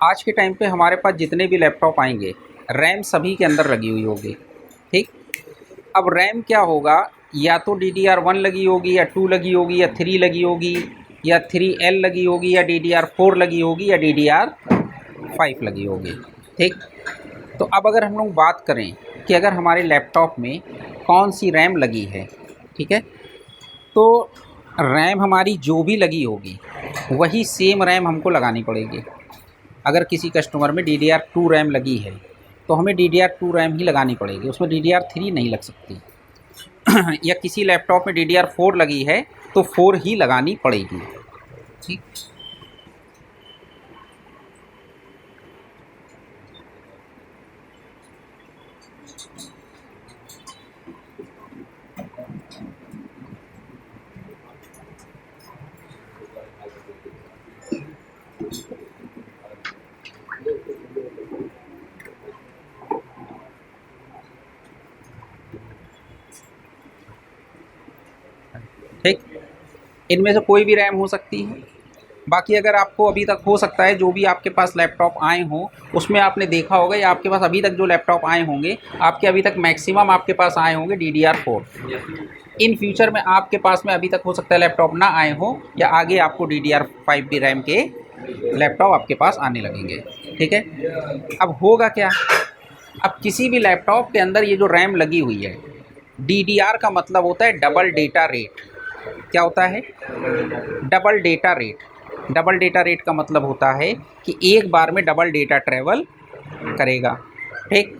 आज के टाइम पे हमारे पास जितने भी लैपटॉप आएंगे रैम सभी के अंदर लगी हुई होगी। ठीक, अब रैम क्या होगा, या तो DDR1 लगी होगी या 2 लगी होगी या 3 लगी होगी या 3L लगी होगी या DDR4 लगी होगी या DDR5 लगी होगी। ठीक, तो अब अगर हम लोग बात करें कि अगर हमारे लैपटॉप में कौन सी रैम लगी है, ठीक है, तो रैम हमारी जो भी लगी होगी वही सेम रैम हमको लगानी पड़ेगी। अगर किसी कस्टमर में DDR2 रैम लगी है तो हमें DDR2 रैम ही लगानी पड़ेगी, उसमें DDR3 नहीं लग सकती। या किसी लैपटॉप में DDR4 लगी है तो 4 ही लगानी पड़ेगी। ठीक, ठीक, इनमें से कोई भी रैम हो सकती है। बाकी अगर आपको अभी तक हो सकता है जो भी आपके पास लैपटॉप आए हों उसमें आपने देखा होगा, या आपके पास अभी तक जो लैपटॉप आए होंगे आपके अभी तक मैक्सिमम आपके पास आए होंगे DDR4। इन फ्यूचर में आपके पास में अभी तक हो सकता है लैपटॉप ना आए हों, या आगे आपको DDR5 भी रैम के लैपटॉप आपके पास आने लगेंगे। ठीक है, अब होगा क्या, अब किसी भी लैपटॉप के अंदर ये जो रैम लगी हुई है, DDR का मतलब होता है डबल डेटा रेट। क्या होता है? Double data rate. Double data rate का मतलब होता है कि एक बार में डबल डेटा ट्रैवल करेगा। ठीक,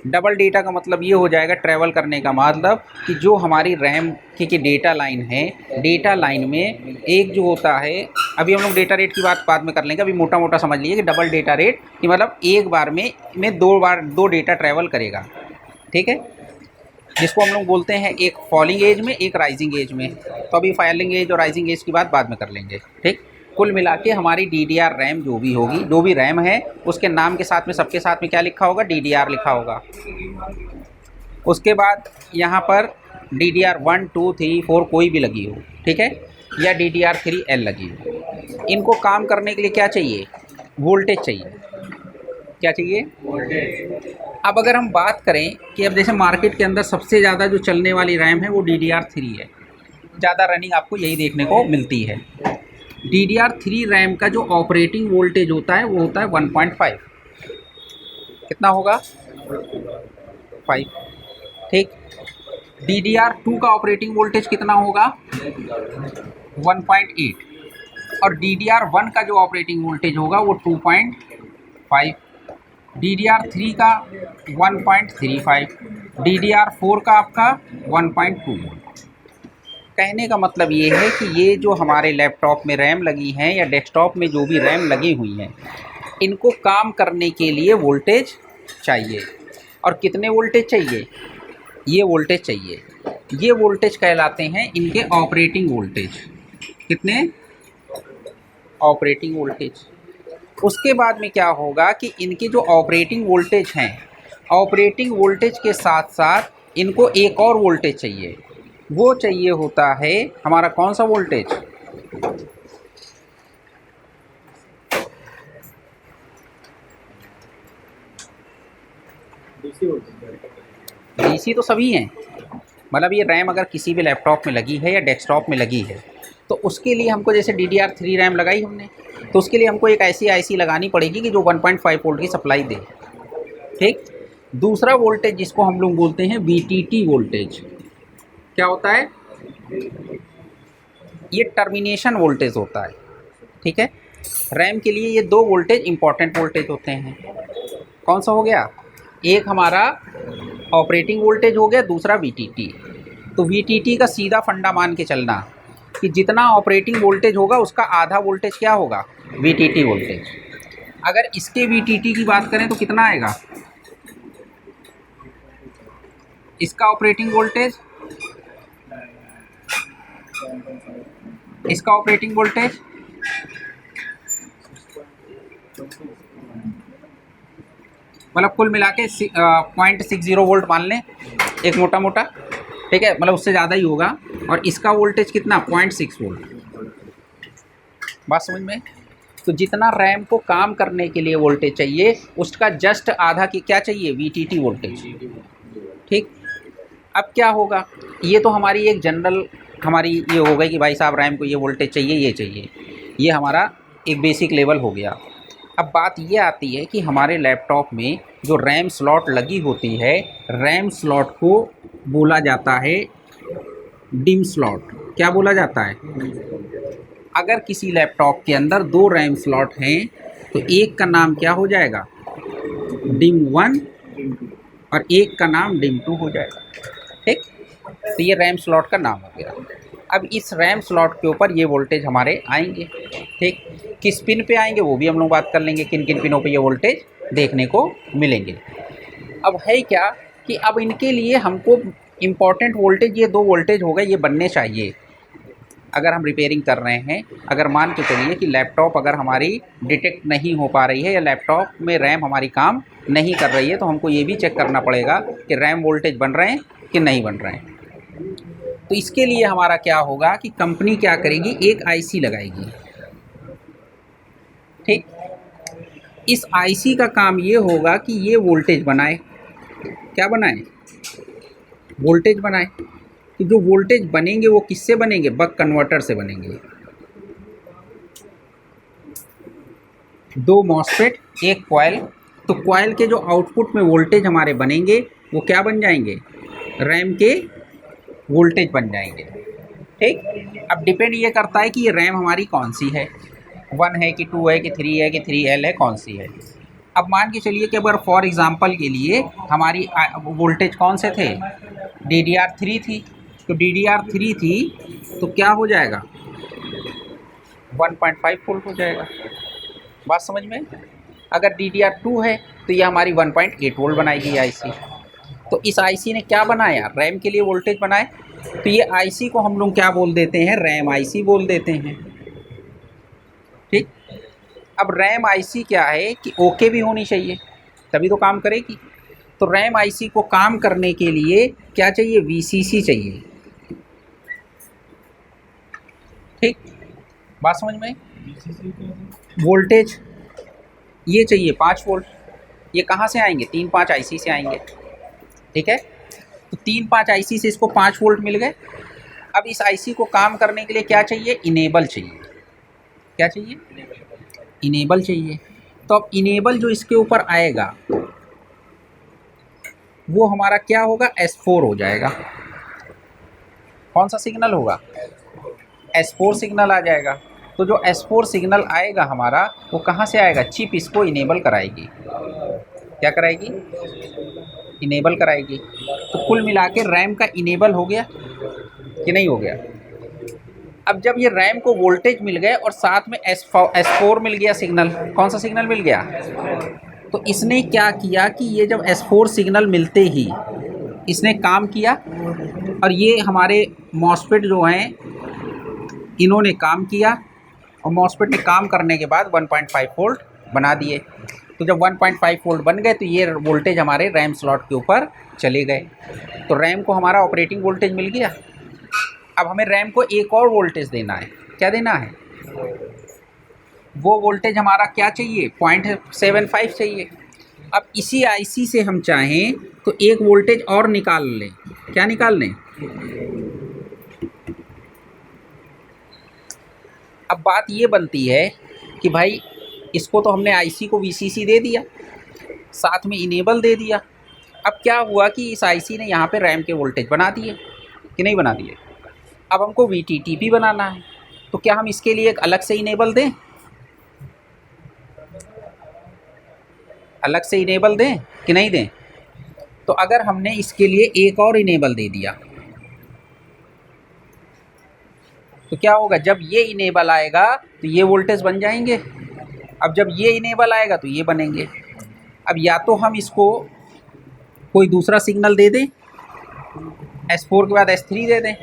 डबल डेटा का मतलब ये हो जाएगा, ट्रैवल करने का मतलब कि जो हमारी रैम की डेटा लाइन है, डेटा लाइन में एक जो होता है, अभी हम लोग डेटा रेट की बात बाद में कर लेंगे, अभी मोटा मोटा समझ लीजिए कि डबल डेटा रेट कि मतलब एक बार में दो डेटा ट्रैवल करेगा। ठीक है, जिसको हम लोग बोलते हैं एक फॉलिंग एज में, एक राइजिंग एज में। तो अभी फॉलिंग एज और राइजिंग एज की बात बाद में कर लेंगे। ठीक, कुल मिला के हमारी DDR रैम जो भी होगी, जो भी रैम है उसके नाम के साथ में, सबके साथ में क्या लिखा होगा? DDR लिखा होगा। उसके बाद यहाँ पर DDR1 2 3 4 कोई भी लगी हो, ठीक है, या DDR3L लगी हो, इनको काम करने के लिए क्या चाहिए? वोल्टेज चाहिए। क्या चाहिए? वोल्टेज। अब अगर हम बात करें कि अब जैसे मार्केट के अंदर सबसे ज़्यादा जो चलने वाली रैम है वो DDR3 है, ज़्यादा रनिंग आपको यही देखने को मिलती है। DDR3 रैम का जो ऑपरेटिंग वोल्टेज होता है वो होता है 1.5। कितना होगा? 5। ठीक, DDR2 का ऑपरेटिंग वोल्टेज कितना होगा? 1.8। और DDR1 का जो ऑपरेटिंग वोल्टेज होगा वो 2.5। DDR3 का 1.35, DDR4 का आपका 1.2। कहने का मतलब ये है कि ये जो हमारे लैपटॉप में रैम लगी हैं या डेस्कटॉप में जो भी रैम लगी हुई हैं, इनको काम करने के लिए वोल्टेज चाहिए। और कितने वोल्टेज चाहिए? ये वोल्टेज चाहिए। ये वोल्टेज कहलाते हैं इनके ऑपरेटिंग वोल्टेज। कितने? Operating voltage. उसके बाद में क्या होगा कि इनके जो ऑपरेटिंग वोल्टेज हैं, ऑपरेटिंग वोल्टेज के साथ साथ इनको एक और वोल्टेज चाहिए। वो चाहिए होता है हमारा कौन सा वोल्टेज? DC तो सभी हैं, मतलब ये रैम अगर किसी भी लैपटॉप में लगी है या डेस्कटॉप में लगी है तो उसके लिए हमको, जैसे DDR3 रैम लगाई हमने, तो उसके लिए हमको एक ऐसी IC लगानी पड़ेगी कि जो 1.5 वोल्ट की सप्लाई दे। ठीक, दूसरा वोल्टेज जिसको हम लोग बोलते हैं VTT वोल्टेज। क्या होता है? ये टर्मिनेशन वोल्टेज होता है। ठीक है, रैम के लिए ये दो वोल्टेज इंपॉर्टेंट वोल्टेज होते हैं। कौन सा हो गया? एक हमारा ऑपरेटिंग वोल्टेज हो गया, दूसरा VTT। तो VTT का सीधा फंडा मान के चलना कि जितना ऑपरेटिंग वोल्टेज होगा उसका आधा वोल्टेज क्या होगा? VTT voltage. अगर इसके VTT की बात करें तो कितना आएगा? इसका ऑपरेटिंग वोल्टेज, इसका ऑपरेटिंग वोल्टेज मतलब कुल मिला के 0.60 वोल्ट मान लें, एक मोटा मोटा। ठीक है, मतलब उससे ज़्यादा ही होगा। और इसका वोल्टेज कितना? 0.6 वोल्ट। बात समझ में? तो जितना रैम को काम करने के लिए वोल्टेज चाहिए उसका जस्ट आधा की क्या चाहिए, VTT वोल्टेज। ठीक, अब क्या होगा, ये तो हमारी एक जनरल हमारी ये हो गई कि भाई साहब रैम को ये वोल्टेज चाहिए, ये चाहिए, ये हमारा एक बेसिक लेवल हो गया। अब बात ये आती है कि हमारे लैपटॉप में जो रैम स्लॉट लगी होती है, रैम स्लॉट को बोला जाता है डिम स्लॉट। क्या बोला जाता है? अगर किसी लैपटॉप के अंदर 2 रैम स्लॉट हैं तो एक का नाम क्या हो जाएगा, डिम 1, और एक का नाम डिम 2 हो जाएगा। ठीक, तो ये रैम स्लॉट का नाम हो गया। अब इस रैम स्लॉट के ऊपर ये वोल्टेज हमारे आएंगे। ठीक, किस पिन पे आएंगे वो भी हम लोग बात कर लेंगे, किन किन पिनों पे ये वोल्टेज देखने को मिलेंगे। अब है क्या कि अब इनके लिए हमको इम्पॉर्टेंट वोल्टेज, ये 2 वोल्टेज हो गए, ये बनने चाहिए। अगर हम रिपेयरिंग कर रहे हैं, अगर मान के चलिए कि लैपटॉप अगर हमारी डिटेक्ट नहीं हो पा रही है या लैपटॉप में रैम हमारी काम नहीं कर रही है, तो हमको ये भी चेक करना पड़ेगा कि रैम वोल्टेज बन रहे हैं कि नहीं बन रहे हैं। तो इसके लिए हमारा क्या होगा कि कंपनी क्या करेगी, एक आईसी लगाएगी। ठीक, इस आईसी का काम ये होगा कि ये वोल्टेज बनाए। क्या बनाए? वोल्टेज बनाए। तो जो वोल्टेज बनेंगे वो किससे बनेंगे? बक कन्वर्टर से बनेंगे। 2 मॉसफेट, एक कॉइल। तो कॉइल के जो आउटपुट में वोल्टेज हमारे बनेंगे वो क्या बन जाएंगे? रैम के वोल्टेज बन जाएंगे। ठीक, अब डिपेंड ये करता है कि ये रैम हमारी कौन सी है, 1 है कि 2 है कि 3 है कि 3L है, कौन सी है। अब मान के चलिए कि अगर फॉर एग्जांपल के लिए हमारी वोल्टेज कौन से थे, DDR3 थी, तो DDR3 थी तो क्या हो जाएगा, 1.5 वोल्ट हो जाएगा। बात समझ में? अगर DDR2 है तो ये हमारी 1.8 वोल्ट बनाएगी आईसी। तो इस आईसी ने क्या बनाया? रैम के लिए वोल्टेज बनाए। तो ये आईसी को हम लोग क्या बोल देते हैं? रैम आईसी बोल देते हैं। ठीक, अब रैम आईसी क्या है कि ओके भी होनी चाहिए तभी तो काम करेगी। तो रैम आईसी को काम करने के लिए क्या चाहिए? VCC चाहिए। ठीक, बात समझ में? वोल्टेज ये चाहिए 5 वोल्ट। ये कहाँ से आएंगे? 3-5 आईसी से आएंगे। ठीक है, तो 3-5 आईसी से इसको 5 वोल्ट मिल गए। अब इस आईसी को काम करने के लिए क्या चाहिए? इनेबल चाहिए। क्या चाहिए? इनेबल चाहिए। तो अब इनेबल जो इसके ऊपर आएगा वो हमारा क्या होगा? S4 हो जाएगा। कौन सा सिग्नल होगा? S4 सिग्नल आ जाएगा। तो जो S4 सिग्नल आएगा हमारा वो कहाँ से आएगा? चिप इसको इनेबल कराएगी। क्या कराएगी? इनेबल कराएगी। तो कुल मिला के रैम का इनेबल हो गया कि नहीं हो गया? अब जब ये रैम को वोल्टेज मिल गए और साथ में S4 मिल गया सिग्नल, कौन सा सिग्नल मिल गया? तो इसने क्या किया कि ये जब S4 सिग्नल मिलते ही इसने काम किया और ये हमारे मॉसफेट जो हैं इन्होंने काम किया और मॉसफेट ने काम करने के बाद 1.5 वोल्ट बना दिए। तो जब 1.5 वोल्ट बन गए तो ये वोल्टेज हमारे रैम स्लॉट के ऊपर चले गए। तो रैम को हमारा ऑपरेटिंग वोल्टेज मिल गया। अब हमें रैम को एक और वोल्टेज देना है। क्या देना है? वो वोल्टेज हमारा क्या चाहिए? 0.75 चाहिए। अब इसी आईसी से हम चाहें तो एक वोल्टेज और निकाल लें। क्या निकाल लें? अब बात ये बनती है कि भाई इसको तो हमने आईसी को VCC दे दिया, साथ में इनेबल दे दिया। अब क्या हुआ कि इस आईसी ने यहाँ पे रैम के वोल्टेज बना दिए कि नहीं बना दिए? अब हमको VTT भी बनाना है, तो क्या हम इसके लिए एक अलग से इनेबल दें? अलग से इनेबल दें कि नहीं दें? तो अगर हमने इसके लिए एक और इनेबल दे दिया तो क्या होगा? जब ये इनेबल आएगा तो ये वोल्टेज बन जाएंगे। अब जब ये इनेबल आएगा तो ये बनेंगे। अब या तो हम इसको कोई दूसरा सिग्नल दे दें, S4 के बाद S3 दे दें,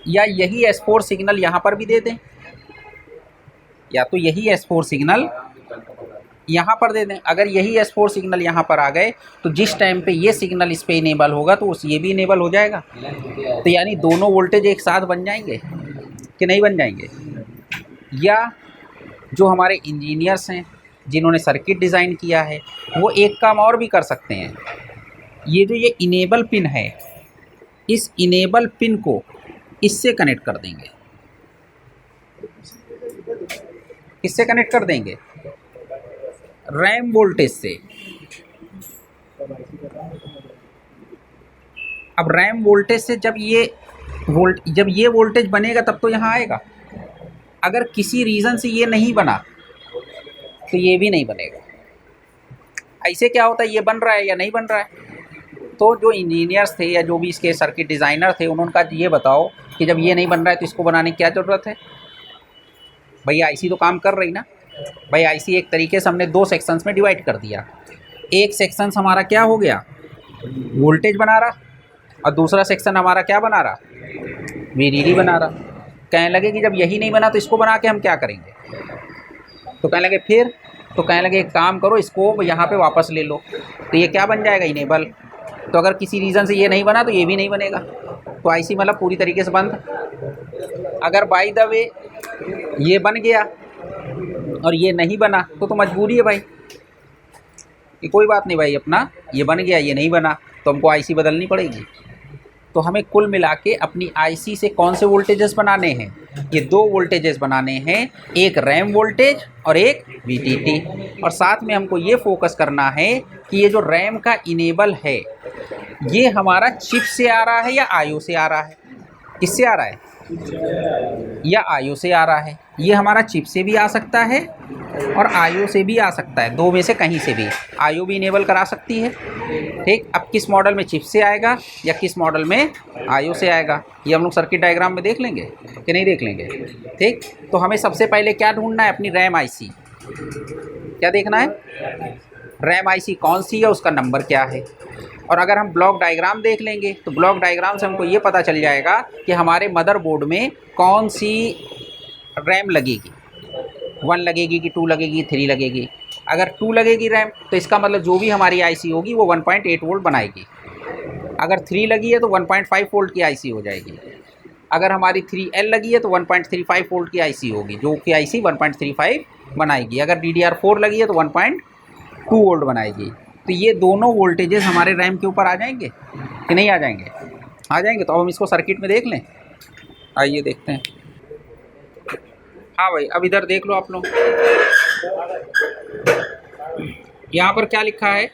या यही S4 सिग्नल यहाँ पर भी दे दें, या तो यही S4 सिग्नल यहाँ पर दे दें। अगर यही S4 सिग्नल यहाँ पर आ गए तो जिस टाइम पे ये सिग्नल इस पे इनेबल होगा तो उस ये भी इनेबल हो जाएगा। तो यानी दोनों वोल्टेज एक साथ बन जाएंगे कि नहीं बन जाएंगे? या जो हमारे इंजीनियर्स हैं जिन्होंने सर्किट डिज़ाइन किया है वो एक काम और भी कर सकते हैं। ये जो ये इनेबल पिन है, इस इनेबल पिन को इससे कनेक्ट कर देंगे। किससे कनेक्ट कर देंगे? रैम वोल्टेज से। अब रैम वोल्टेज से जब ये वोल्टेज बनेगा तब तो यहाँ आएगा। अगर किसी रीज़न से ये नहीं बना तो ये भी नहीं बनेगा। ऐसे क्या होता है, ये बन रहा है या नहीं बन रहा है। तो जो इंजीनियर्स थे या जो भी इसके सर्किट डिज़ाइनर थे उन्होंने कहा ये बताओ कि जब ये नहीं बन रहा है तो इसको बनाने की क्या ज़रूरत है। भाई आईसी तो काम कर रही ना। भाई आईसी एक तरीके से हमने 2 सेक्शंस में डिवाइड कर दिया। एक सेक्शन हमारा क्या हो गया, वोल्टेज बना रहा, और दूसरा सेक्शन हमारा क्या बना रहा, वीडीडी बना रहा। कहने लगे कि जब यही नहीं बना तो इसको बना के हम क्या करेंगे। तो कहने लगे फिर, तो कहने लगे एक काम करो, इसको यहाँ पे वापस ले लो, तो ये क्या बन जाएगा, इनेबल। तो अगर किसी रीज़न से ये नहीं बना तो ये भी नहीं बनेगा। तो आईसी मतलब पूरी तरीके से बंद। अगर बाय द वे ये बन गया और ये नहीं बना तो मजबूरी है भाई कि कोई बात नहीं भाई, अपना ये बन गया ये नहीं बना तो हमको आईसी बदलनी पड़ेगी। तो हमें कुल मिला के अपनी आईसी से कौन से वोल्टेजेस बनाने हैं, ये 2 वोल्टेजेस बनाने हैं, एक रैम वोल्टेज और एक वीटीटी। और साथ में हमको ये फोकस करना है कि ये जो रैम का इनेबल है ये हमारा चिप से आ रहा है या आईओ से आ रहा है। किससे आ रहा है, या आईओ से आ रहा है। ये हमारा चिप से भी आ सकता है और आईओ से भी आ सकता है, 2 में से कहीं से भी। आईओ भी इनेबल करा सकती है। ठीक, अब किस मॉडल में चिप से आएगा या किस मॉडल में आईओ से आएगा, ये हम लोग सर्किट डायग्राम में देख लेंगे कि नहीं देख लेंगे। ठीक, तो हमें सबसे पहले क्या ढूंढना है, अपनी रैम आईसी। क्या देखना है, रैम आईसी कौन सी है, उसका नंबर क्या है। और अगर हम ब्लॉक डायग्राम देख लेंगे तो ब्लॉक डायग्राम से हमको ये पता चल जाएगा कि हमारे मदरबोर्ड में कौन सी रैम लगेगी, 1 लगेगी कि 2 लगेगी, 3 लगेगी। अगर 2 लगेगी रैम तो इसका मतलब जो भी हमारी आईसी होगी वो 1.8 वोल्ट बनाएगी। अगर 3 लगी है तो 1.5 वोल्ट की आईसी हो जाएगी। अगर हमारी 3L लगी है तो 1.35 वोल्ट की आईसी होगी, जो कि आईसी 1.35 बनाएगी। अगर DDR4 लगी है तो 1.2 वोल्ट बनाएगी। तो ये दोनों वोल्टेजेस हमारे रैम के ऊपर आ जाएंगे कि नहीं आ जाएंगे, आ जाएंगे। तो अब हम इसको सर्किट में देख लें, आइए देखते हैं। हाँ भाई, अब इधर देख लो आप लोग, यहाँ पर क्या लिखा है,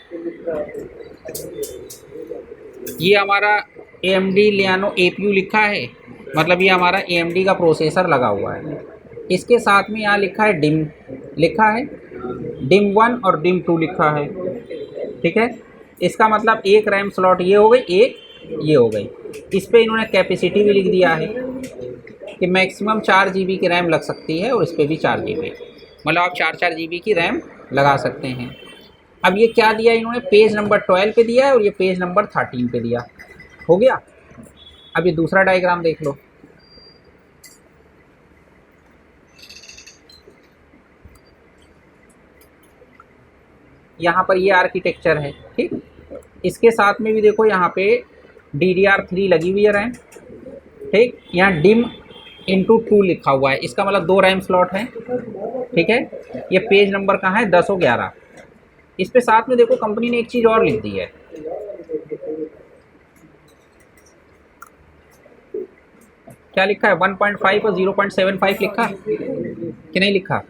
ये हमारा AMD Liano APU लिखा है, मतलब ये हमारा AMD का प्रोसेसर लगा हुआ है। इसके साथ में यहाँ लिखा है डिम, लिखा है डिम 1 और डिम 2 लिखा है। ठीक है, इसका मतलब एक रैम स्लॉट ये हो गई, एक ये हो गई। इस पे इन्होंने कैपेसिटी भी लिख दिया है कि मैक्सिमम 4 GB की रैम लग सकती है, और इस पर भी 4 GB, मतलब आप 4 GB की रैम लगा सकते हैं। अब ये क्या दिया इन्होंने, पेज नंबर 12 पे दिया है और ये पेज नंबर 13 पे दिया, हो गया। अब ये दूसरा डायग्राम देख लो, यहाँ पर ये आर्किटेक्चर है। ठीक, इसके साथ में भी देखो यहाँ पे DDR3 लगी हुई है रैम। ठीक, यहाँ डिम इंटू 2 लिखा हुआ है, इसका मतलब 2 रैम स्लॉट हैं। ठीक है, ये पेज नंबर कहाँ है, 10 और 11। इस पे साथ में देखो कंपनी ने एक चीज़ और लिख दी है, क्या लिखा है, 1.5 और 0.75 लिखा कि नहीं लिखा।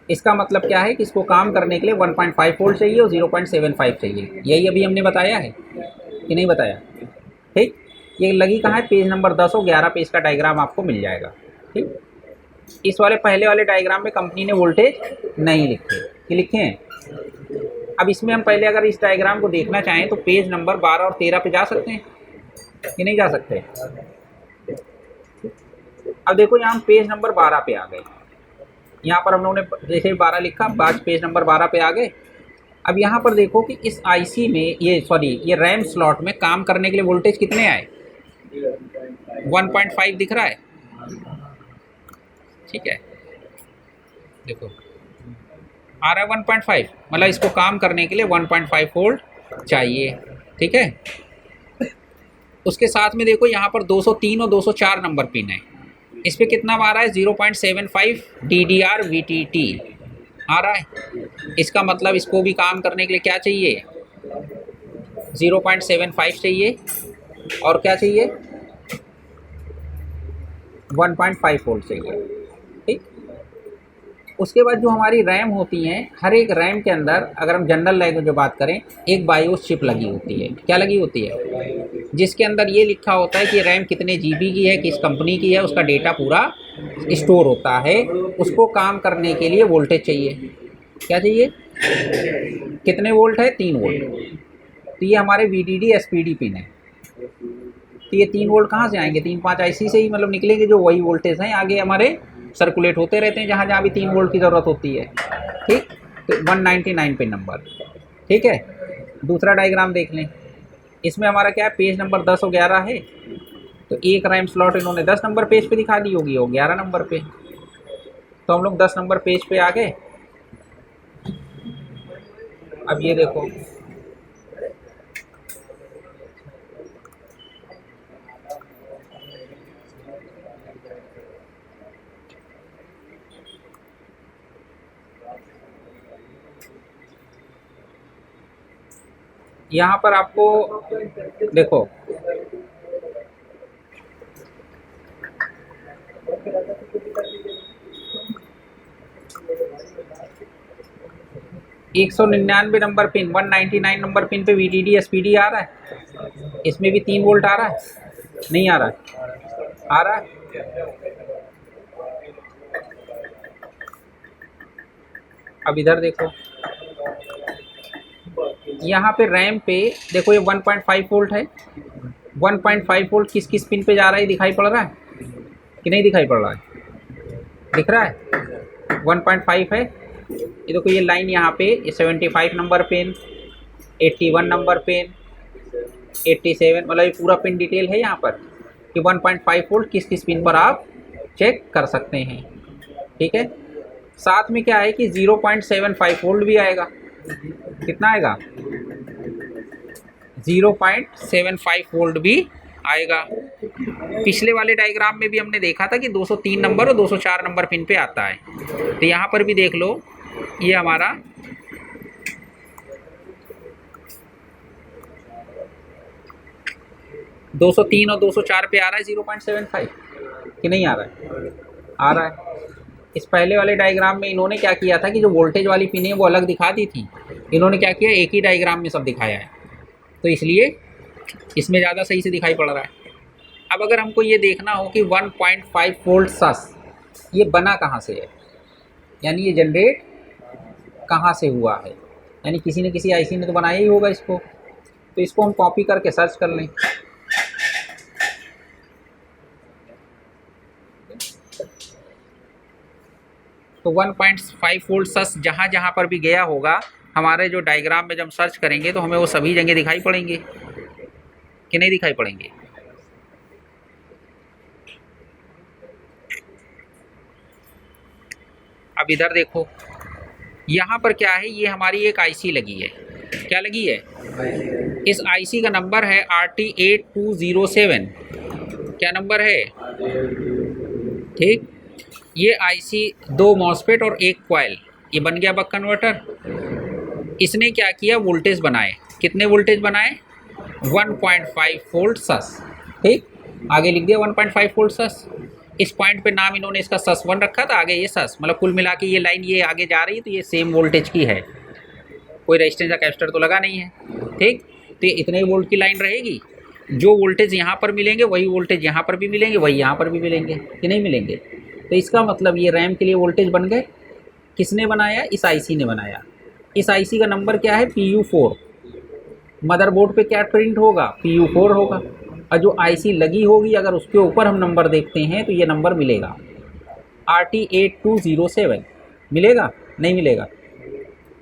इसका मतलब क्या है कि इसको काम करने के लिए 1.5 वोल्ट चाहिए और 0.75 चाहिए। यही अभी हमने बताया है कि नहीं बताया। ठीक, ये लगी कहाँ है, पेज नंबर 10 और 11 पे इसका डायग्राम आपको मिल जाएगा। ठीक, इस वाले पहले वाले डायग्राम में कंपनी ने वोल्टेज नहीं लिखे, कि लिखे हैं। अब इसमें हम पहले अगर इस डायग्राम को देखना चाहें तो पेज नंबर 12 और 13 पे जा सकते हैं कि नहीं जा सकते। अब देखो यहाँ हम पेज नंबर 12 पे आ गए, यहाँ पर हम लोगों ने जैसे 12 लिखा, बाद पेज नंबर 12 पे आ गए। अब यहाँ पर देखो कि इस आईसी में ये रैम स्लॉट में काम करने के लिए वोल्टेज कितने आए, 1.5 दिख रहा है। ठीक है, देखो आ रहा है 1.5, मतलब इसको काम करने के लिए 1.5 वोल्ट चाहिए। ठीक है, उसके साथ में देखो यहाँ पर 203 और 204 नंबर पिन है। इस पर कितना आ रहा है 0.75 DDR VTT आ रहा है। इसका मतलब इसको भी काम करने के लिए क्या चाहिए 0.75 चाहिए और क्या चाहिए 1.5 वोल्ट चाहिए। ठीक, उसके बाद जो हमारी रैम होती हैं, हर एक रैम के अंदर अगर हम जनरल लैंग्वेज में बात करें एक बायोस चिप लगी होती है। क्या लगी होती है? जिसके अंदर ये लिखा होता है कि रैम कितने GB की है, किस कंपनी की है, उसका डेटा पूरा स्टोर होता है। उसको काम करने के लिए वोल्टेज चाहिए। क्या चाहिए? कितने वोल्ट है? 3 वोल्ट। तो ये हमारे VDD SPD पिन है। तो ये 3 वोल्ट कहाँ से आएंगे? 3-5 IC से ही मतलब निकलेंगे, जो वही वोल्टेज हैं आगे हमारे सर्कुलेट होते रहते हैं जहाँ जहाँ भी 3 वोल्ट की ज़रूरत होती है। ठीक, तो 199 पिन नंबर। ठीक है, दूसरा डायग्राम देख लें। इसमें हमारा क्या है, पेज नंबर 10 और 11 है। तो एक रैम स्लॉट इन्होंने 10 नंबर पेज पे दिखा दी होगी और 11 नंबर पे। तो हम लोग 10 नंबर पेज पे आ गए। अब ये देखो, यहाँ पर आपको देखो 199 नंबर पिन, 199 नंबर पिन पे VDD SPD आ रहा है। इसमें भी 3 वोल्ट आ रहा है? नहीं आ रहा है? आ रहा है। अब इधर देखो, यहाँ पे रैम पे देखो ये 1.5 वोल्ट है। 1.5 वोल्ट किस किस पिन पे जा रहा है दिखाई पड़ रहा है कि नहीं दिखाई पड़ रहा है? दिख रहा है 1.5 है। ये देखो ये लाइन यहाँ पे 75 नंबर पिन, 81 नंबर पिन, 87, मतलब ये पूरा पिन डिटेल है यहाँ पर कि 1.5 वोल्ट किस किस पिन पर आप चेक कर सकते हैं। ठीक है, साथ में क्या है कि 0.75 वोल्ट भी आएगा। कितना आएगा? 0.75 वोल्ट भी आएगा। पिछले वाले डायग्राम में भी हमने देखा था कि 203 नंबर और 204 नंबर पिन पे आता है। तो यहाँ पर भी देख लो, ये हमारा दो 203 और 204 पे आ रहा है 0.75 कि नहीं आ रहा है? आ रहा है। इस पहले वाले डायग्राम में इन्होंने क्या किया था कि जो वोल्टेज वाली पिन है वो अलग दिखा दी थी। इन्होंने क्या किया, एक ही डायग्राम में सब दिखाया है, तो इसलिए इसमें ज़्यादा सही से दिखाई पड़ रहा है। अब अगर हमको ये देखना हो कि 1.5 वोल्ट सस ये बना कहाँ से है, यानी ये जनरेट कहाँ से हुआ है, यानी किसी न किसी IC ने तो बनाया ही होगा इसको। तो इसको हम कॉपी करके सर्च कर लें। तो 1.5 वोल्ट सस जहाँ जहाँ पर भी गया होगा हमारे जो डायग्राम में जब हम सर्च करेंगे तो हमें वो सभी जगह दिखाई पड़ेंगे कि नहीं दिखाई पड़ेंगे? अब इधर देखो, यहाँ पर क्या है, ये हमारी एक IC लगी है। क्या लगी है? इस IC का नंबर है RT8207। क्या नंबर है? ठीक, ये IC 2 मॉसफेट और 1 कॉइल, ये बन गया बक कन्वर्टर। इसने क्या किया, वोल्टेज बनाए। कितने वोल्टेज बनाए? 1.5 वोल्ट सस। ठीक, आगे लिख दिया 1.5 वोल्ट सस। इस पॉइंट पे नाम इन्होंने इसका सस1 रखा था, आगे ये सस, मतलब कुल मिला के ये लाइन ये आगे जा रही है तो ये सेम वोल्टेज की है, कोई रेजिस्टेंस या कैपेसिटर तो लगा नहीं है। ठीक, तो ये इतने वोल्ट की लाइन रहेगी। जो वोल्टेज यहाँ पर मिलेंगे वही वोल्टेज यहाँ पर भी मिलेंगे, वही यहाँ पर भी मिलेंगे कि नहीं मिलेंगे? तो इसका मतलब ये रैम के लिए वोल्टेज बन गए। किसने बनाया? इस IC ने बनाया। इस IC का नंबर क्या है? PU4। मदरबोर्ड पे क्या प्रिंट होगा? PU4 होगा। और जो IC लगी होगी अगर उसके ऊपर हम नंबर देखते हैं तो ये नंबर मिलेगा RT8207। मिलेगा? नहीं मिलेगा?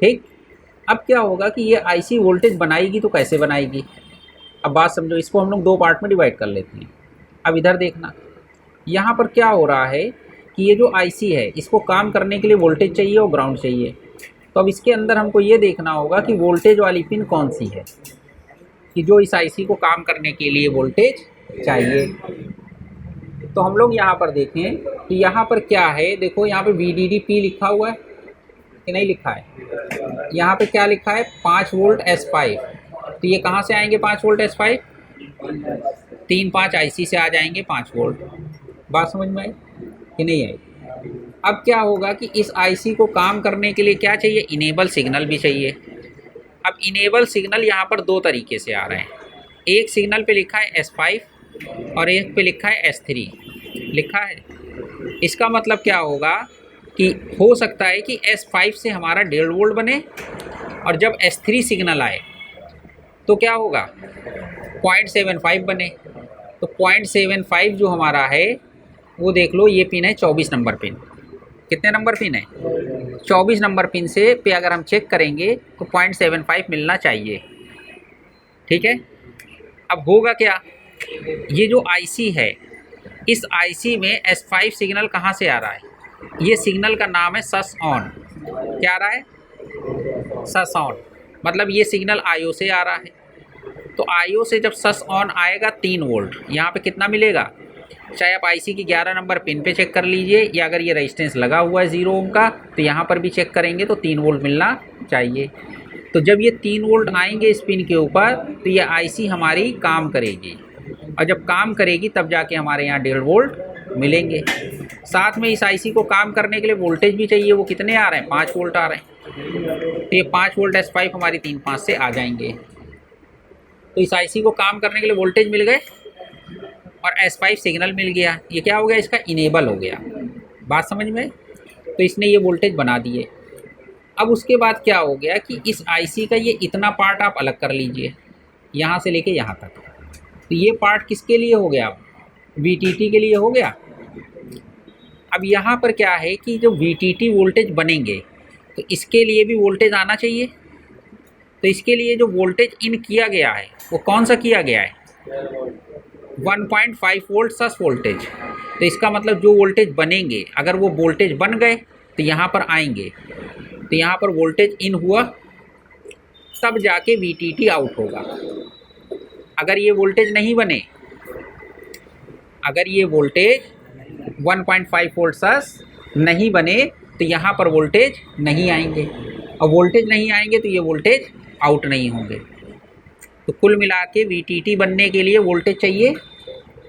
ठीक, अब क्या होगा कि ये IC वोल्टेज बनाएगी तो कैसे बनाएगी? अब बात समझो, इसको हम लोग 2 पार्ट में डिवाइड कर लेते हैं। अब इधर देखना, यहाँ पर क्या हो रहा है कि ये जो IC है इसको काम करने के लिए वोल्टेज चाहिए और ग्राउंड चाहिए। तो अब इसके अंदर हमको ये देखना होगा कि वोल्टेज वाली पिन कौन सी है कि जो इस IC को काम करने के लिए वोल्टेज चाहिए। तो हम लोग यहाँ पर देखें कि यहाँ पर क्या है, देखो यहाँ पे VDD-P लिखा हुआ है कि नहीं लिखा है, यहाँ पे क्या लिखा है 5 वोल्ट S5। तो ये कहाँ से आएंगे 5 वोल्ट S5? 3-5 IC से आ जाएंगे 5 वोल्ट। बात समझ में आई कि नहीं आई? अब क्या होगा कि इस IC को काम करने के लिए क्या चाहिए, इनेबल सिग्नल भी चाहिए। अब इनेबल सिग्नल यहाँ पर 2 तरीके से आ रहे हैं, एक सिग्नल पे लिखा है S5 और एक पे लिखा है S3 लिखा है। इसका मतलब क्या होगा कि हो सकता है कि S5 से हमारा 1.5 वोल्ट बने और जब S3 सिग्नल आए तो क्या होगा 0.75 बने। तो 0.75 जो हमारा है वो देख लो, ये पिन है 24 नंबर पिन। कितने नंबर पिन है? 24 नंबर पिन से पे अगर हम चेक करेंगे तो 0.75 मिलना चाहिए। ठीक है, अब होगा क्या, ये जो IC है इस IC में S5 सिग्नल कहाँ से आ रहा है, ये सिग्नल का नाम है सस ऑन। क्या आ रहा है? सस ऑन, मतलब ये सिग्नल IO से आ रहा है। तो IO से जब सस ऑन आएगा 3 वोल्ट, यहाँ पे कितना मिलेगा, चाहे आप IC की 11 नंबर पिन पे चेक कर लीजिए या अगर ये रेजिस्टेंस लगा हुआ है 0 ओम का तो यहाँ पर भी चेक करेंगे तो 3 वोल्ट मिलना चाहिए। तो जब ये 3 वोल्ट आएंगे इस पिन के ऊपर तो ये IC हमारी काम करेगी और जब काम करेगी तब जाके हमारे यहाँ 1.5 वोल्ट मिलेंगे। साथ में इस IC को काम करने के लिए वोल्टेज भी चाहिए, वो कितने आ रहे हैं 5 वोल्ट आ रहे हैं। तो ये 5 वोल्ट S5 हमारी 3-5 से आ जाएंगे। तो इस IC को काम करने के लिए वोल्टेज मिल गए और S5 सिग्नल मिल गया। ये क्या हो गया, इसका इनेबल हो गया। बात समझ में? तो इसने ये वोल्टेज बना दिए। अब उसके बाद क्या हो गया कि इस IC का ये इतना पार्ट आप अलग कर लीजिए, यहाँ से लेके यहाँ तक। तो ये पार्ट किसके लिए हो गया, VTT के लिए हो गया। अब यहाँ पर क्या है कि जो VTT वोल्टेज बनेंगे तो इसके लिए भी वोल्टेज आना चाहिए। तो इसके लिए जो वोल्टेज इन किया गया है वो कौन सा किया गया है, 1.5 वोल्ट सस वोल्टेज। तो इसका मतलब जो वोल्टेज बनेंगे अगर वो वोल्टेज बन गए तो यहाँ पर आएंगे, तो यहाँ पर वोल्टेज इन हुआ तब जाके VTT आउट होगा। अगर ये वोल्टेज नहीं बने, अगर ये वोल्टेज 1.5 वोल्ट सस नहीं बने तो यहाँ पर वोल्टेज नहीं आएंगे और वोल्टेज नहीं आएंगे तो ये वोल्टेज आउट नहीं होंगे। तो कुल मिला के VTT बनने के लिए वोल्टेज चाहिए,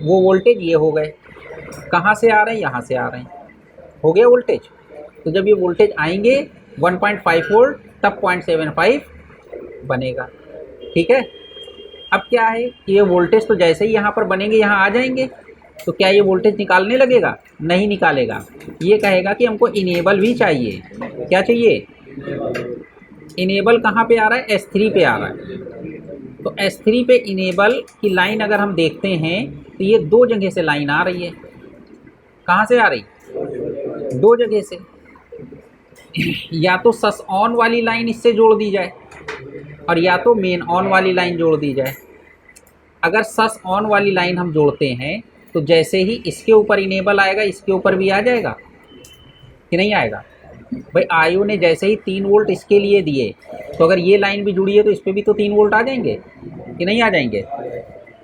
वो वोल्टेज ये हो गए। कहाँ से आ रहे हैं, यहाँ से आ रहे हैं, हो गया वोल्टेज। तो जब ये वोल्टेज आएंगे 1.5 वोल्ट तब 0.75 बनेगा। ठीक है, अब क्या है कि ये वोल्टेज तो जैसे ही यहाँ पर बनेंगे यहाँ आ जाएंगे, तो क्या ये वोल्टेज निकालने लगेगा, नहीं निकालेगा। ये कहेगा कि हमको इनेबल भी चाहिए। क्या चाहिए, इनेबल कहाँ पे आ रहा है, S3 पे आ रहा है। तो S3 पे इनेबल की लाइन अगर हम देखते हैं तो ये 2 जगह से लाइन आ रही है। कहाँ से आ रही, 2 जगह से। या तो सस ऑन वाली लाइन इससे जोड़ दी जाए और या तो मेन ऑन वाली लाइन जोड़ दी जाए। अगर सस ऑन वाली लाइन हम जोड़ते हैं तो जैसे ही इसके ऊपर इनेबल आएगा इसके ऊपर भी आ जाएगा कि नहीं आएगा। भाई IO ने जैसे ही 3 वोल्ट इसके लिए दिए तो अगर ये लाइन भी जुड़ी है तो इस पर भी तो 3 वोल्ट आ जाएंगे कि नहीं आ जाएंगे,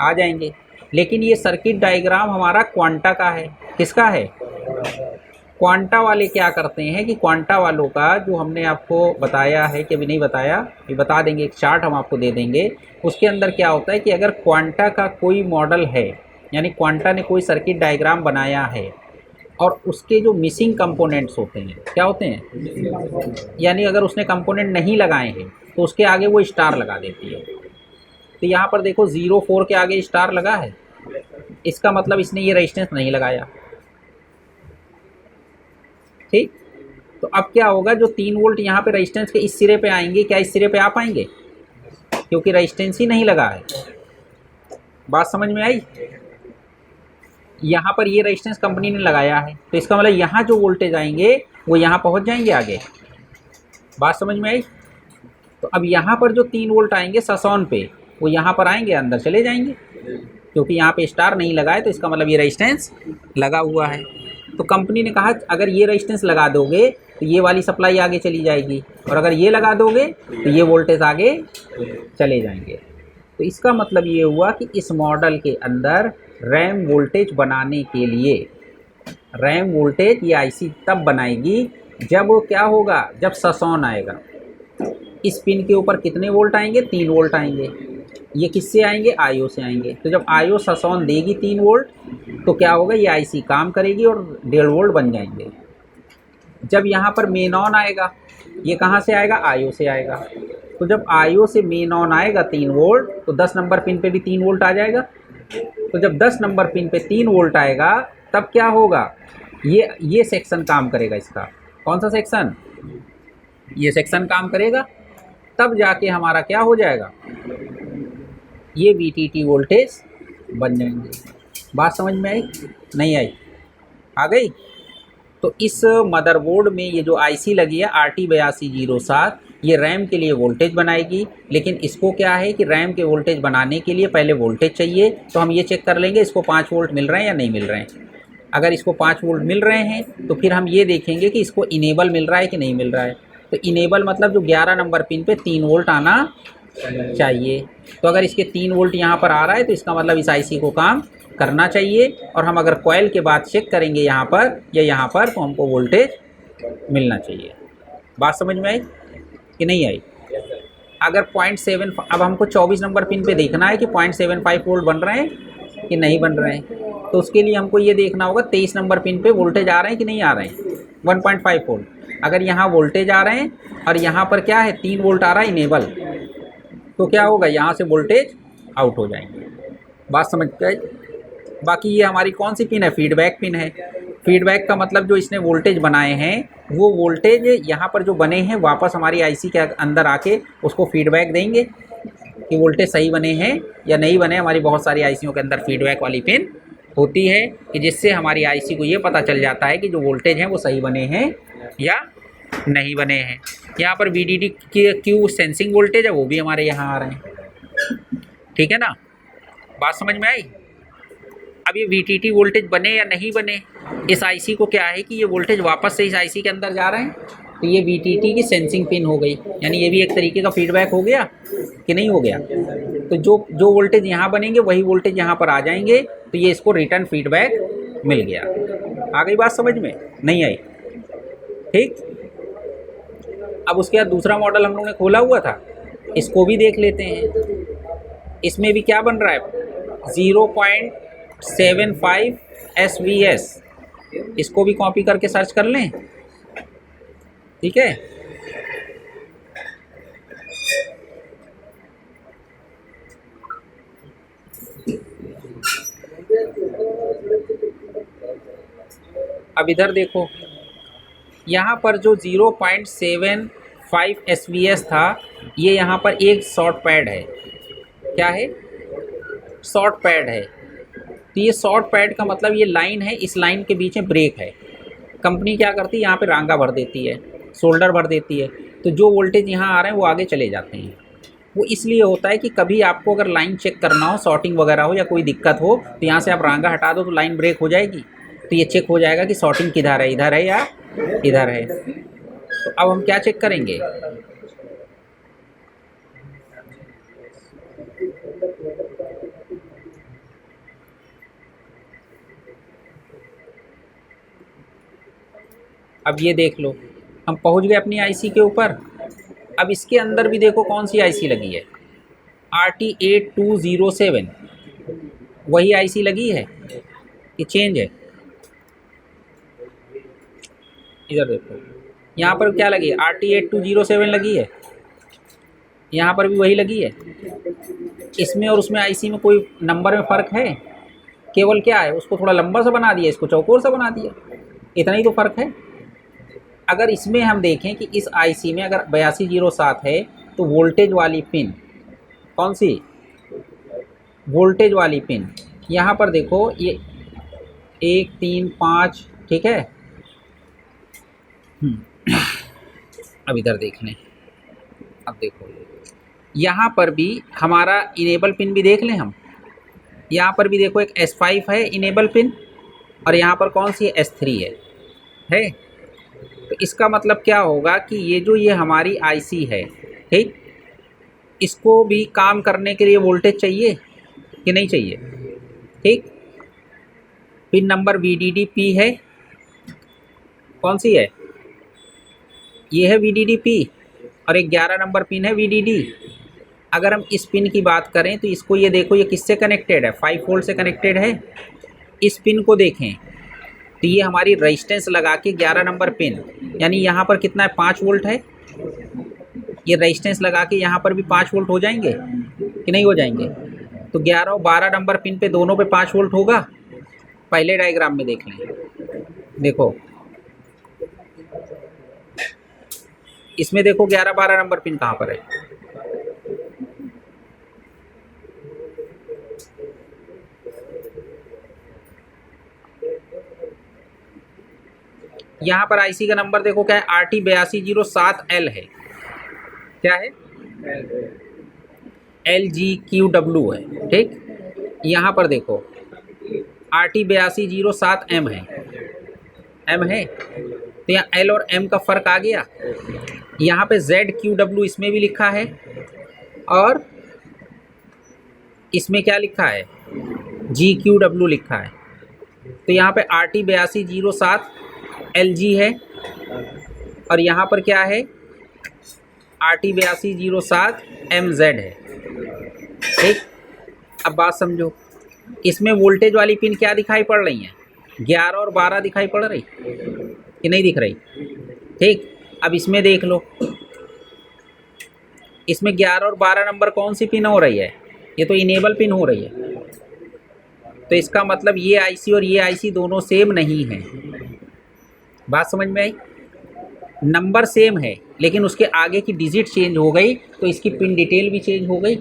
आ जाएंगे। लेकिन ये सर्किट डायग्राम हमारा क्वांटा का है। किसका है, क्वांटा वाले क्या करते हैं कि क्वांटा वालों का जो हमने आपको बताया है कि अभी नहीं बताया, ये बता देंगे, एक चार्ट हम आपको दे देंगे। उसके अंदर क्या होता है कि अगर क्वांटा का कोई मॉडल है, यानी क्वांटा ने कोई सर्किट डायग्राम बनाया है और उसके जो मिसिंग कंपोनेंट्स होते हैं, क्या होते हैं, यानी अगर उसने कंपोनेंट नहीं लगाए हैं तो उसके आगे वो स्टार लगा देती है। तो यहाँ पर देखो 0-4 के आगे स्टार लगा है, इसका मतलब इसने ये रेजिस्टेंस नहीं लगाया। ठीक, तो अब क्या होगा, जो 3 वोल्ट यहाँ पे रेजिस्टेंस के इस सिरे पे आएंगे, क्या इस सिरे पे आ पाएंगे, क्योंकि रेजिस्टेंस ही नहीं लगा है। बात समझ में आई, यहाँ पर ये रेजिस्टेंस कंपनी ने लगाया है तो इसका मतलब यहाँ जो वोल्टेज आएंगे वो यहाँ पहुँच जाएंगे आगे। बात समझ में आई। तो अब यहाँ पर जो 3 वोल्ट आएंगे सस ऑन पे वो यहाँ पर आएंगे, अंदर चले जाएंगे, क्योंकि यहाँ पे स्टार नहीं लगा है तो इसका मतलब ये रेजिस्टेंस लगा हुआ है। तो कंपनी ने कहा अगर ये रेजिस्टेंस लगा दोगे तो ये वाली सप्लाई आगे चली जाएगी और अगर ये लगा दोगे तो ये वोल्टेज आगे चले जाएंगे। तो इसका मतलब ये हुआ कि इस मॉडल के अंदर रैम वोल्टेज बनाने के लिए, रैम वोल्टेज ये आईसी तब बनाएगी जब वो क्या होगा, जब ससॉन आएगा। इस पिन के ऊपर कितने वोल्ट आएंगे, 3 वोल्ट आएंगे। ये किससे आएंगे, आईओ से आएंगे। तो जब आईओ ससॉन देगी 3 वोल्ट तो क्या होगा, ये आईसी काम करेगी और 1.5 वोल्ट बन जाएंगे। जब यहाँ पर मेन ऑन आएगा, ये कहाँ से आएगा, आईओ से आएगा। तो जब आईओ से मेन ऑन आएगा 3 वोल्ट तो 10 नंबर पिन पे भी 3 वोल्ट आ जाएगा। तो जब 10 नंबर पिन पे 3 वोल्ट आएगा तब क्या होगा, ये सेक्शन काम करेगा। इसका कौन सा सेक्शन, ये सेक्शन काम करेगा। तब जाके हमारा क्या हो जाएगा, ये वीटीटी वोल्टेज बन जाएंगे। बात समझ में आई, नहीं आई, आ गई। तो इस मदरबोर्ड में ये जो आईसी लगी है RT8207, ये रैम के लिए वोल्टेज बनाएगी। लेकिन इसको क्या है कि रैम के वोल्टेज बनाने के लिए पहले वोल्टेज चाहिए। तो हम ये चेक कर लेंगे इसको 5 वोल्ट मिल रहे हैं या नहीं मिल रहे हैं। अगर इसको 5 वोल्ट मिल रहे हैं तो फिर हम ये देखेंगे कि इसको इनेबल मिल रहा है कि नहीं मिल रहा है। तो इनेबल मतलब जो 11 नंबर पिन पे 3 वोल्ट आना चाहिए। तो अगर इसके 3 वोल्ट यहाँ पर आ रहा है तो इसका मतलब इस आईसी को काम करना चाहिए। और हम अगर कॉइल के बाद चेक करेंगे यहाँ पर या यहाँ पर तो हमको वोल्टेज मिलना चाहिए। बात समझ में आई कि नहीं आई। अगर 0.7, अब हमको 24 नंबर पिन पे देखना है कि 0.75 वोल्ट बन रहे हैं कि नहीं बन रहे हैं। तो उसके लिए हमको ये देखना होगा 23 नंबर पिन पे वोल्टेज आ रहे हैं कि नहीं आ रहे हैं, 1.5 वोल्ट। अगर यहाँ वोल्टेज आ रहे हैं और यहाँ पर क्या है 3 वोल्ट आ रहा है इनेबल, तो क्या होगा, यहाँ से वोल्टेज आउट हो जाएंगे। बात समझ गए। बाकी ये हमारी कौन सी पिन है, फीडबैक पिन है। फीडबैक का मतलब जो इसने वोल्टेज बनाए हैं वो वोल्टेज यहाँ पर जो बने हैं वापस हमारी आईसी के अंदर आके उसको फीडबैक देंगे कि वोल्टेज सही बने हैं या नहीं बने। हमारी बहुत सारी आईसीयों के अंदर फीडबैक वाली पिन होती है कि जिससे हमारी आईसी को ये पता चल जाता है कि जो वोल्टेज हैं वो सही बने हैं या नहीं बने हैं। यहाँ पर VDD की क्यू सेंसिंग वोल्टेज है वो भी हमारे यहाँ आ रहे हैं, ठीक है ना। बात समझ में आई। अब ये VTT वोल्टेज बने या नहीं बने, इस आईसी को क्या है कि ये वोल्टेज वापस से इस आईसी के अंदर जा रहे हैं। तो ये VTT की सेंसिंग पिन हो गई, यानी ये भी एक तरीके का फीडबैक हो गया कि नहीं हो गया। तो जो वोल्टेज यहाँ बनेंगे वही वोल्टेज यहाँ पर आ जाएंगे। तो ये इसको रिटर्न फीडबैक मिल गया। आ गई बात समझ में, नहीं आई, ठीक। अब उसके बाद दूसरा मॉडल हम लोगों ने खोला हुआ था, इसको भी देख लेते हैं। इसमें भी क्या बन रहा है, 0.75 SVS। इसको भी कॉपी करके सर्च कर लें, ठीक है। अब इधर देखो, यहाँ पर जो 0.75 SVS था, ये यहाँ पर एक शॉर्ट पैड है। क्या है, शॉर्ट पैड है। तो ये शॉर्ट पैड का मतलब ये लाइन है, इस लाइन के बीच में ब्रेक है। कंपनी क्या करती है, यहाँ पे रांगा भर देती है, शोल्डर भर देती है। तो जो वोल्टेज यहाँ आ रहे हैं वो आगे चले जाते हैं। वो इसलिए होता है कि कभी आपको अगर लाइन चेक करना हो, शॉर्टिंग वगैरह हो या कोई दिक्कत हो, तो यहाँ से आप रांगा हटा दो तो लाइन ब्रेक हो जाएगी। तो ये चेक हो जाएगा कि शॉर्टिंग किधर है, इधर है या इधर है। तो अब हम क्या चेक करेंगे, अब ये देख लो, हम पहुंच गए अपनी आईसी के ऊपर। अब इसके अंदर भी देखो कौन सी आईसी लगी है, RT8207 वही आईसी लगी है कि चेंज है। इधर देखो, यहाँ पर क्या लगी है, RT8207 लगी है, यहाँ पर भी वही लगी है। इसमें और उसमें आईसी में कोई नंबर में फ़र्क है, केवल क्या है, उसको थोड़ा लंबा सा बना दिया, इसको चौकोर सा बना दिया, इतना ही तो फ़र्क है। अगर इसमें हम देखें कि इस आईसी में अगर 8207 है तो वोल्टेज वाली पिन कौन सी, वोल्टेज वाली पिन यहाँ पर देखो, ये 1 3 5, ठीक है। अब इधर देख लें, अब देखो यहाँ पर भी हमारा इनेबल पिन भी देख लें हम। यहाँ पर भी देखो एक S5 है इनेबल पिन और यहाँ पर कौन सी है, S3 है। तो इसका मतलब क्या होगा कि ये हमारी आईसी है, ठीक, इसको भी काम करने के लिए वोल्टेज चाहिए कि नहीं चाहिए, ठीक। पिन नंबर VDD-P है, कौन सी है, ये है VDD-P, और एक 11 नंबर पिन है VDD। अगर हम इस पिन की बात करें तो इसको ये देखो, ये किससे कनेक्टेड है, 5 वोल्ट से कनेक्टेड है। इस पिन को देखें तो ये हमारी रेजिस्टेंस लगा के 11 नंबर पिन, यानी यहाँ पर कितना है, 5 वोल्ट है। ये रेजिस्टेंस लगा के यहाँ पर भी 5 वोल्ट हो जाएंगे कि नहीं हो जाएंगे। तो 11 और 12 नंबर पिन पे दोनों पे 5 वोल्ट होगा। पहले डायग्राम में देख लें, देखो इसमें देखो 11-12 नंबर पिन कहाँ पर है, यहाँ पर आईसी का नंबर देखो क्या है, RT8207L है, क्या है, LGQW है, ठीक। यहाँ पर देखो RT8207M है, M है, तो यहाँ L और M का फ़र्क आ गया। यहाँ पे ZQW इसमें भी लिखा है, और इसमें क्या लिखा है, GQW लिखा है। तो यहाँ पे RT8207LG है, और यहाँ पर क्या है, RT8207MZ है, ठीक। अब बात समझो, इसमें वोल्टेज वाली पिन क्या दिखाई पड़ रही हैं, 11 और 12 दिखाई पड़ रही कि नहीं दिख रही, ठीक। अब इसमें देख लो, इसमें 11 और 12 नंबर कौन सी पिन हो रही है, ये तो इनेबल पिन हो रही है। तो इसका मतलब ये आईसी और ये आईसी दोनों सेम नहीं है। बात समझ में आई, नंबर सेम है लेकिन उसके आगे की डिजिट चेंज हो गई, तो इसकी पिन डिटेल भी चेंज हो गई।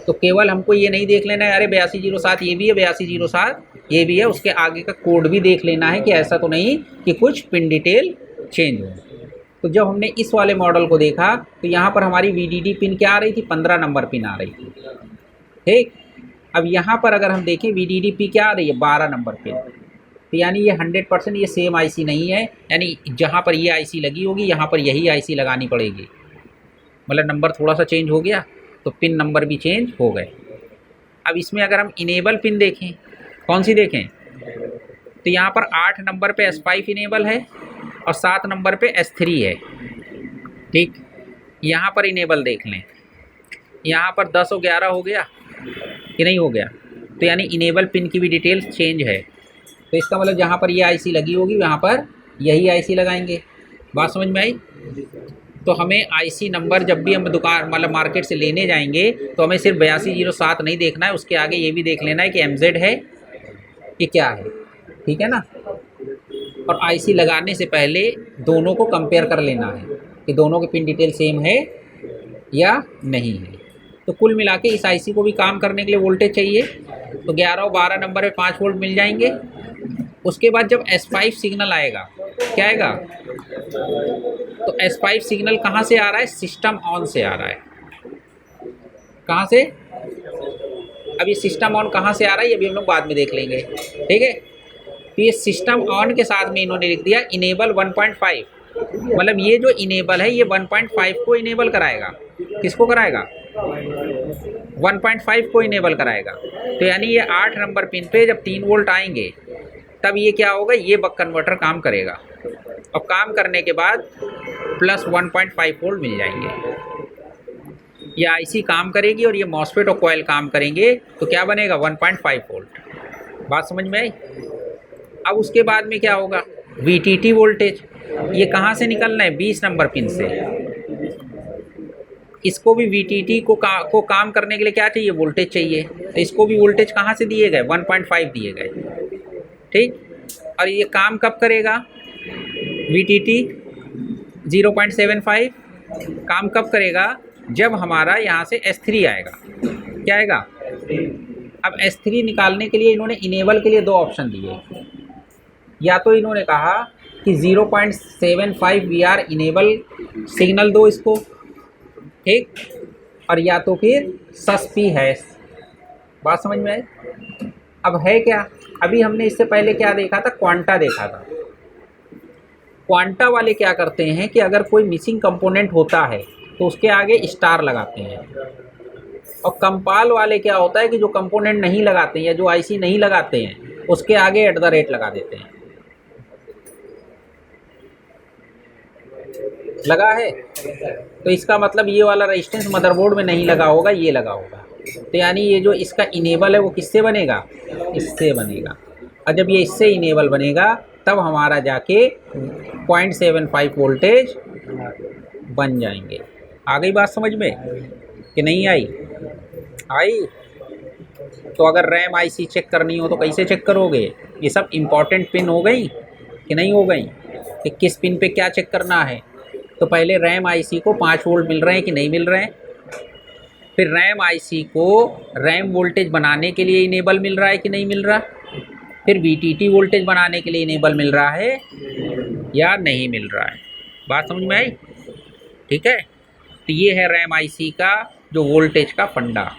तो केवल हमको ये नहीं देख लेना है अरे 8207 ये भी है, 8207 ये भी है, उसके आगे का कोड भी देख लेना है कि ऐसा तो नहीं कि कुछ पिन डिटेल चेंज हो। तो जब हमने इस वाले मॉडल को देखा तो यहाँ पर हमारी VDD पिन क्या आ रही थी, 15 नंबर पिन आ रही थी, ठीक। अब यहाँ पर अगर हम देखें VDD पिन क्या आ रही है, 12 नंबर पिन। तो यानी ये 100% ये सेम आईसी नहीं है, यानी जहाँ पर ये आईसी लगी होगी यहाँ पर यही आईसी लगानी पड़ेगी। मतलब नंबर थोड़ा सा चेंज हो गया तो पिन नंबर भी चेंज हो गए। अब इसमें अगर हम इनेबल पिन देखें, कौन सी देखें, तो यहाँ पर 8 नंबर पे S5 इनेबल है और 7 नंबर पे S3 है, ठीक। यहाँ पर इनेबल देख लें, यहाँ पर 10 और 11 हो गया कि नहीं हो गया, तो यानी इनेबल पिन की भी डिटेल्स चेंज है। तो इसका मतलब जहाँ पर ये आईसी लगी होगी वहाँ पर यही आईसी लगाएंगे। बात समझ में आई। तो हमें आईसी नंबर जब भी हम दुकान मतलब मार्केट से लेने जाएंगे तो हमें सिर्फ 8207 नहीं देखना है, उसके आगे ये भी देख लेना है कि MZ है कि क्या है, ठीक है ना। और आईसी लगाने से पहले दोनों को कंपेयर कर लेना है कि दोनों की पिन डिटेल सेम है या नहीं है। तो कुल मिला के इस आईसी को भी काम करने के लिए वोल्टेज चाहिए, तो 11 और 12 नंबर पे 5 वोल्ट मिल जाएंगे। उसके बाद जब S5 सिग्नल आएगा, क्या आएगा, तो S5 सिग्नल कहाँ से आ रहा है, सिस्टम ऑन से आ रहा है। कहाँ से, अब ये सिस्टम ऑन कहाँ से आ रहा है ये भी हम लोग बाद में देख लेंगे, ठीक है। तो ये सिस्टम ऑन के साथ में इन्होंने लिख दिया इनेबल 1.5, मतलब ये जो इनेबल है ये 1.5 को इनेबल कराएगा। किसको कराएगा, 1.5 को इनेबल कराएगा। तो यानी ये 8 नंबर पिन पे जब 3 वोल्ट आएंगे तब ये क्या होगा, ये बक कन्वर्टर काम करेगा और काम करने के बाद प्लस 1.5 वोल्ट मिल जाएंगे। ये आईसी काम करेगी और ये मॉसफेट और कॉइल काम करेंगे, तो क्या बनेगा 1.5 वोल्ट। बात समझ में आई। अब उसके बाद में क्या होगा, VTT वोल्टेज, ये कहाँ से निकलना है, 20 नंबर पिन से। इसको भी VTT को काम करने के लिए क्या चाहिए, वोल्टेज चाहिए। तो इसको भी वोल्टेज कहाँ से दिए गए, 1.5 दिए गए, ठीक। और ये काम कब करेगा, VTT 0.75 काम कब करेगा, जब हमारा यहाँ से S3 आएगा। क्या आएगा, अब S3 निकालने के लिए इन्होंने इनेबल के लिए 2 ऑप्शन दिए। या तो इन्होंने कहा कि 0.75 VR इनेबल सिग्नल दो इसको, ठीक, और या तो फिर सस्पी है। बात समझ में आए। अब है क्या, अभी हमने इससे पहले क्या देखा था, क्वांटा देखा था। क्वांटा वाले क्या करते हैं कि अगर कोई मिसिंग कंपोनेंट होता है तो उसके आगे स्टार लगाते हैं, और कंपाल वाले क्या होता है कि जो कंपोनेंट नहीं लगाते हैं या जो आईसी नहीं लगाते हैं उसके आगे @ लगा देते हैं। लगा है, तो इसका मतलब ये वाला रेजिस्टेंस मदरबोर्ड में नहीं लगा होगा, ये लगा होगा। तो यानी ये जो इसका इनेबल है वो किससे बनेगा, इससे बनेगा। और जब ये इससे इनेबल बनेगा तब हमारा जाके 0.75 वोल्टेज बन जाएंगे। आ गई बात समझ में कि नहीं आई? आई। तो अगर रैम आईसी चेक करनी हो तो कैसे चेक करोगे? ये सब इम्पॉर्टेंट पिन हो गई कि नहीं हो गई, कि किस पिन पे क्या चेक करना है। तो पहले रैम आईसी को 5 वोल्ट मिल रहे हैं कि नहीं मिल रहे हैं, फिर रैम आईसी को रैम वोल्टेज बनाने के लिए इनेबल मिल रहा है कि नहीं मिल रहा, फिर वीटीटी वोल्टेज बनाने के लिए इनेबल मिल रहा है या नहीं मिल रहा है। बात समझ में आई? ठीक है, तो ये है रैम आईसी का जो वोल्टेज का फंडा।